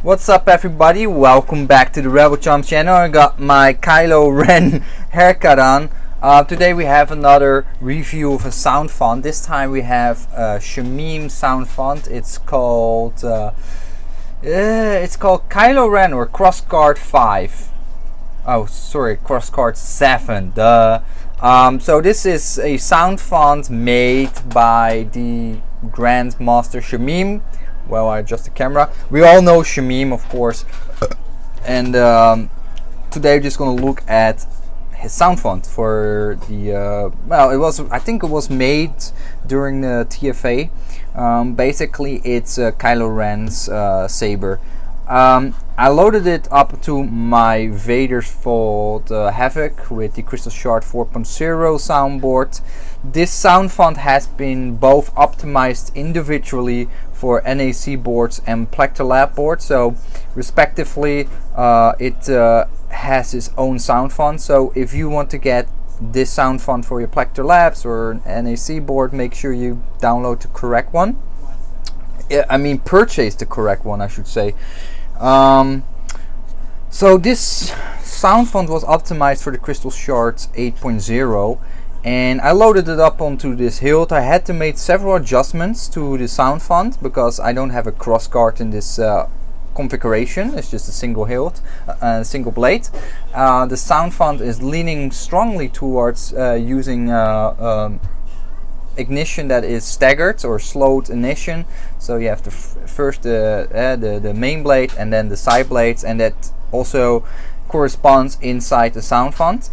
What's up everybody, welcome back to the Rebel Chums channel. I got my Kylo Ren haircut on. Today we have another review of a sound font. This time we have a Shameem sound font. It's called Kylo Ren or crossguard 5. Oh sorry, crossguard 7. So this is a sound font made by the Grandmaster Shameem. Well, I adjust the camera. We all know Shameem, of course, and today we're just gonna look at his sound font for the I think it was made during the TFA. Basically, it's Kylo Ren's saber. I loaded it up to my Vader's Vault Havoc with the Crystal Shard 4.0 soundboard. This sound font has been both optimized individually for NAC boards and Plector Lab boards, so respectively it has its own sound font. So if you want to get this sound font for your Plector Labs or NAC board, make sure you download the correct one. Purchase the correct one, I should say. So this sound font was optimized for the Crystal Shards 8.0, and I loaded it up onto this hilt. I had to make several adjustments to the sound font because I don't have a crossguard in this configuration. It's just a single hilt, single blade. The sound font is leaning strongly towards using ignition that is staggered or slowed ignition. So you have first the main blade and then the side blades, and that also corresponds inside the sound font.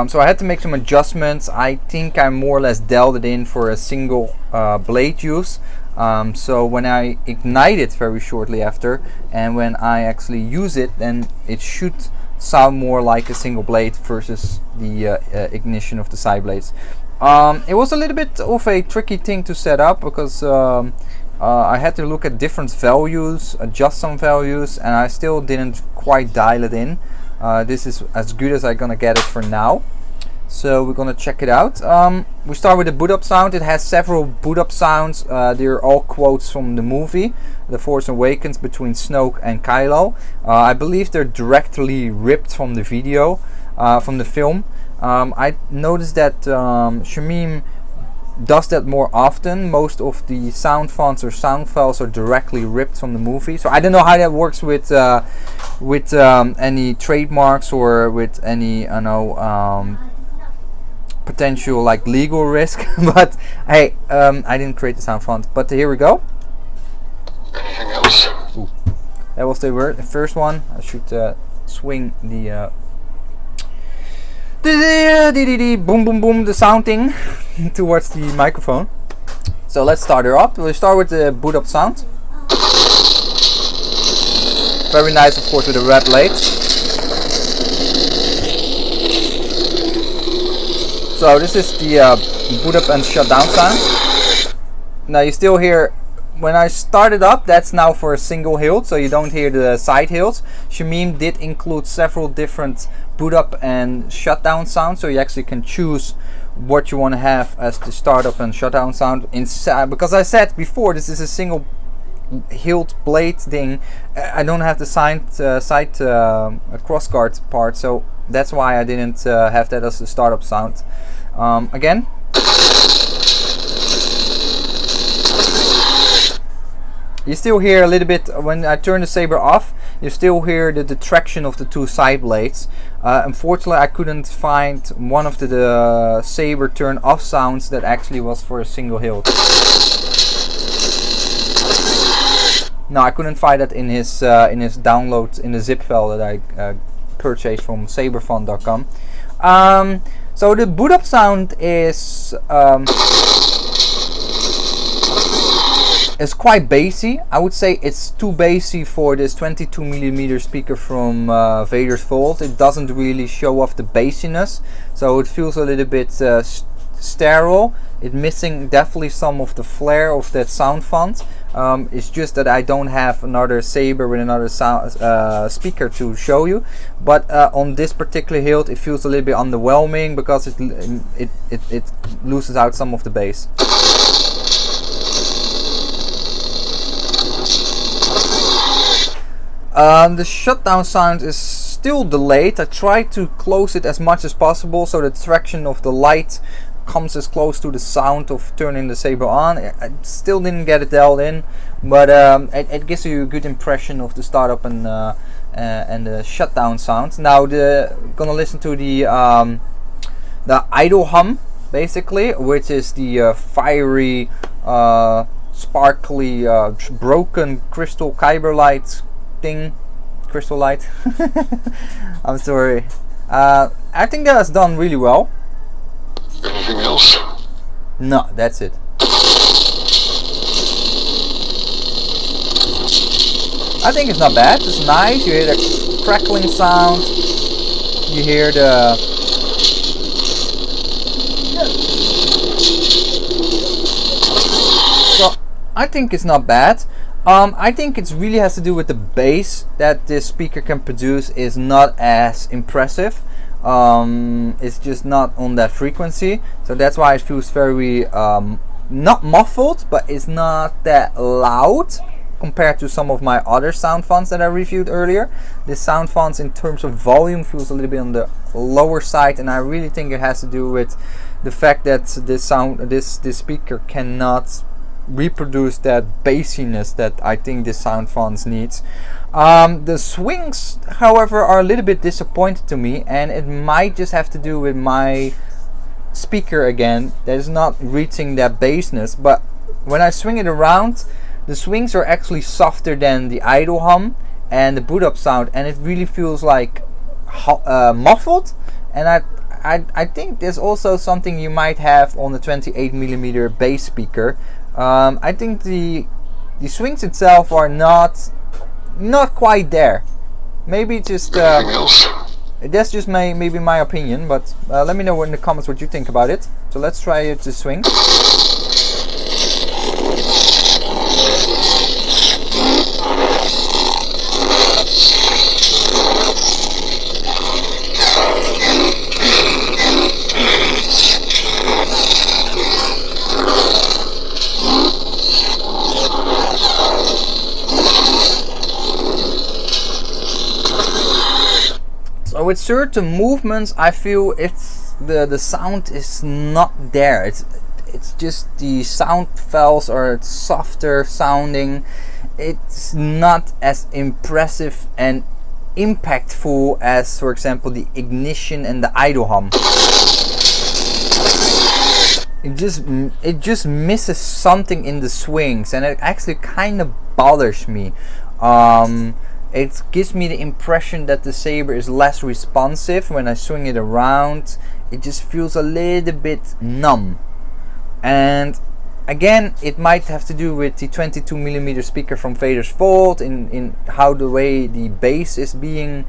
So I had to make some adjustments. I think I more or less dialed it in for a single blade use. So when I ignite it very shortly after, and when I actually use it, then it should sound more like a single blade versus the ignition of the side blades. It was a little bit of a tricky thing to set up because I had to look at different values, adjust some values, and I still didn't quite dial it in. This is as good as I'm gonna get it for now. So we're gonna check it out. We start with the boot up sound. It has several boot up sounds. They're all quotes from the movie The Force Awakens between Snoke and Kylo. I believe they're directly ripped from the video, from the film. I noticed that Shameem does that more often. Most of the sound fonts or sound files are directly ripped from the movie. So I don't know how that works with any trademarks or with any potential like legal risk. But hey, I didn't create the sound font. But here we go. Anything else? Ooh. That was the first one. I should swing the boom boom boom, the sound thing towards the microphone. So let's start her up. We'll start with the boot up sound. Very nice, of course, with the red blades. So this is the boot up and shut down sound. Now you still hear, when I started up, that's now for a single hilt, so you don't hear the side hilts. Shameem did include several different boot up and shut down sounds, so you actually can choose what you want to have as the start up and shut down sound inside. Because I said before, this is a single hilt blade thing. I don't have the side crossguard part, so that's why I didn't have that as the startup sound. Again. You still hear a little bit, when I turn the saber off, you still hear the traction of the two side blades. Unfortunately, I couldn't find one of the saber turn off sounds that actually was for a single hilt. No, I couldn't find that in his download, in the zip file that I purchased from saberfont.com. So the boot up sound is quite bassy. I would say it's too bassy for this 22mm speaker from Vader's Vault. It doesn't really show off the bassiness, so it feels a little bit sterile. It's missing definitely some of the flair of that sound font. It's just that I don't have another saber with another sound speaker to show you. But on this particular hilt, it feels a little bit underwhelming because it loses out some of the bass. The shutdown sound is still delayed. I tried to close it as much as possible so the traction of the light comes as close to the sound of turning the saber on. I still didn't get it dialed in, but it gives you a good impression of the startup and the shutdown sound. Now gonna listen to the idle hum, basically, which is the fiery, sparkly, broken crystal kyber light thing. Crystal light. I'm sorry. I think that's done really well. Anything else? No, that's it. I think it's not bad. It's nice. You hear the crackling sound. You hear the so I think it's not bad. I think it really has to do with the bass that this speaker can produce is not as impressive. It's just not on that frequency, so that's why it feels very not muffled, but it's not that loud compared to some of my other sound fonts that I reviewed earlier. This sound fonts in terms of volume feels a little bit on the lower side, and I really think it has to do with the fact that this speaker cannot reproduce that bassiness that I think this sound fonts needs. The swings, however, are a little bit disappointed to me, and it might just have to do with my speaker again that is not reaching that bassness. But when I swing it around, the swings are actually softer than the idle hum and the boot up sound, and it really feels like muffled. And I think there's also something you might have on the 28mm bass speaker. I think the swings itself are not quite there. Maybe just that's just maybe my opinion, but let me know in the comments what you think about it. So let's try it to swing. So with certain movements, I feel it's the sound is not there. It's just the sound files are softer sounding. It's not as impressive and impactful as, for example, the ignition and the idle hum. It just misses something in the swings, and it actually kind of bothers me. It gives me the impression that the saber is less responsive when I swing it around. It just feels a little bit numb. And again, it might have to do with the 22mm speaker from Vader's Vault in how the way the bass is being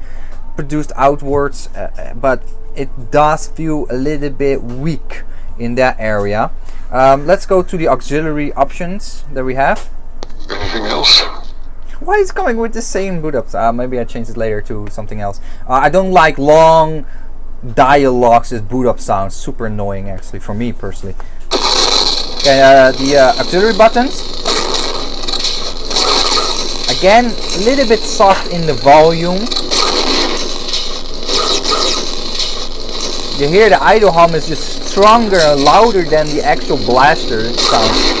produced outwards, but it does feel a little bit weak in that area. Let's go to the auxiliary options that we have. Anything else? Why is it coming with the same boot ups? Maybe I change it later to something else. I don't like long dialogues with boot up sounds. Super annoying, actually, for me personally. Okay, the auxiliary buttons. Again, a little bit soft in the volume. You hear the idle hum is just stronger and louder than the actual blaster sound.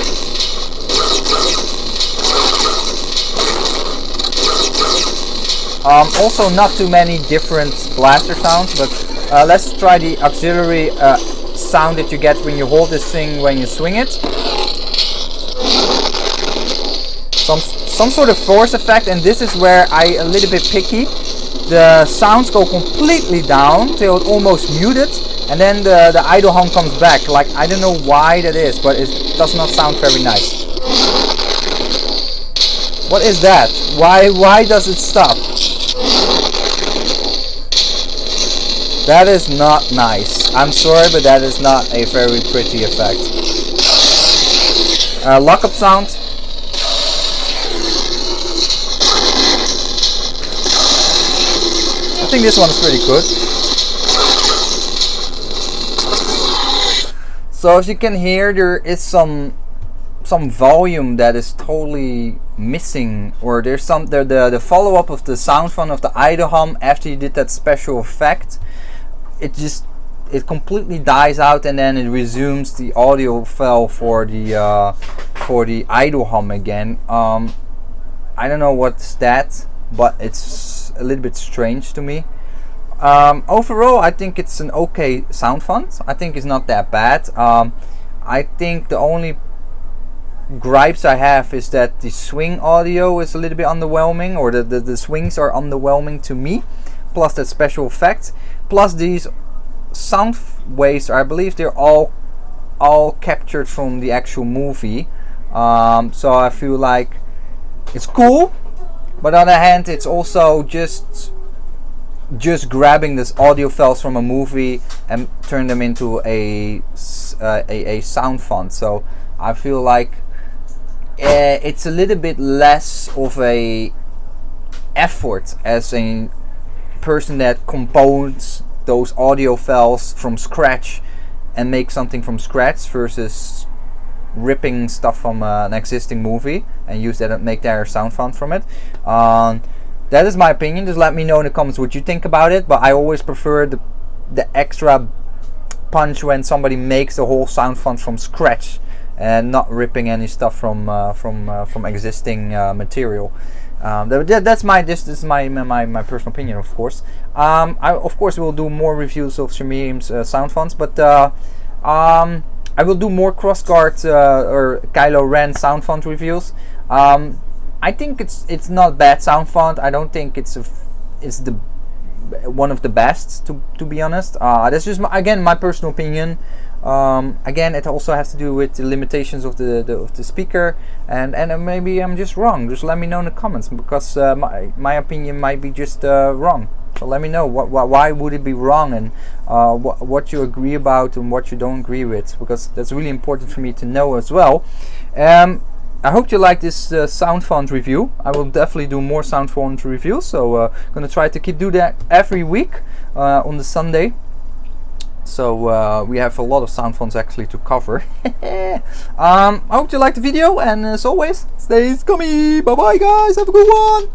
Also not too many different blaster sounds, but let's try the auxiliary sound that you get when you hold this thing when you swing it. Some sort of force effect, and this is where I a little bit picky. The sounds go completely down till it almost muted, and then the idle hum comes back. Like, I don't know why that is, but it does not sound very nice. What is that? Why does it stop? That is not nice. I'm sorry, but that is not a very pretty effect. Lockup sound. I think this one is pretty good. So as you can hear, there is some some volume that is totally missing, or there's some the follow-up of the sound font of the idle hum after you did that special effect. It completely dies out, and then it resumes the audio file for the idle hum again. I don't know what's that, but it's a little bit strange to me. Overall, I think it's an okay sound font. I think it's not that bad. I think the only gripes I have is that the swing audio is a little bit underwhelming, or the swings are underwhelming to me, plus that special effect, plus these sound waves, I believe they're all captured from the actual movie. So I feel like it's cool, but on the other hand, it's also just grabbing this audio files from a movie and turn them into a sound font. So I feel like it's a little bit less of a effort as a person that composed those audio files from scratch and make something from scratch, versus ripping stuff from an existing movie and use that and make their sound font from it. That is my opinion. Just let me know in the comments what you think about it. But I always prefer the extra punch when somebody makes the whole sound font from scratch and not ripping any stuff from existing material. That's this is my personal opinion, of course. I of course will do more reviews of Shameem's sound fonts, but I will do more crossguard or Kylo Ren sound font reviews. I think it's not bad sound font. I don't think it's the one of the best, to be honest. That's just again my personal opinion. Again, it also has to do with the limitations of the speaker, and maybe I'm just wrong. Just let me know in the comments, because my opinion might be just wrong. So let me know why would it be wrong, and what you agree about and what you don't agree with, because that's really important for me to know as well. I hope you like this sound font review. I will definitely do more sound font reviews, so I'm gonna try to do that every week on the Sunday. So we have a lot of sound fonts actually to cover. I hope you liked the video, and as always, stay scummy. Bye bye guys, have a good one.